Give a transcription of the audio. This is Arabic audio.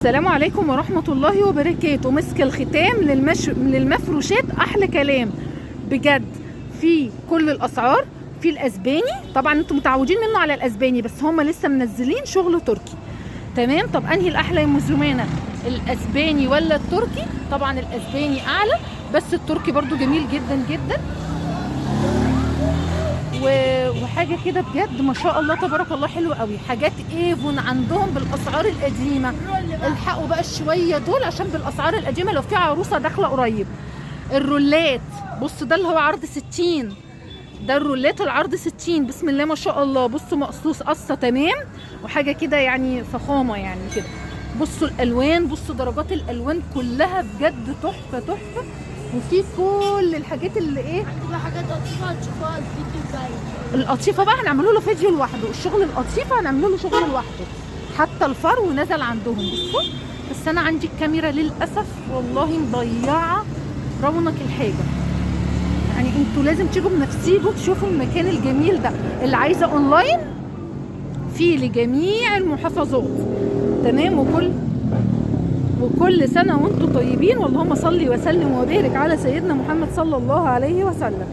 السلام عليكم ورحمة الله وبركاته. مسك الختام للمفروشات أحلى كلام بجد. في كل الأسعار، في الأسباني طبعا انتم متعودين منه على الأسباني، بس هم لسه منزلين شغل تركي. تمام. طب أنهي الأحلى يا مزومانة، الأسباني ولا التركي؟ طبعا الأسباني أعلى، بس التركي برضو جميل جدا جدا. وحاجه كده بجد ما شاء الله تبارك الله حلوه قوي. حاجات ايفون عندهم بالاسعار القديمه، الحقوا بقى شويه دول عشان بالاسعار القديمه. لو في عروسه داخله قريب، الرولات بص ده اللي هو عرض 60، ده الرولات العرض 60 بسم الله ما شاء الله. بصوا مقصوص قصه تمام، وحاجه كده يعني فخامه يعني كده. بصوا الالوان، بصوا درجات الالوان كلها بجد تحفه تحفه. وفي كل الحاجات اللي ايه، عندنا حاجات قطيفه هتشوفوها الفيديو الجاي. القطيفه بقى هنعمله له فيديو لوحده، الشغل القطيفه هنعمله له شغل لوحده. حتى الفرو نزل عندهم بصوا. بس انا عندي الكاميرا للاسف والله مضيعه رونق الحاجه. يعني انتوا لازم تيجوا بنفسيكم تشوفوا المكان الجميل ده. اللي عايزه اونلاين في لجميع المحافظات. تمام. وكل سنه وانتم طيبين، واللهم صل وسلم وبارك على سيدنا محمد صلى الله عليه وسلم.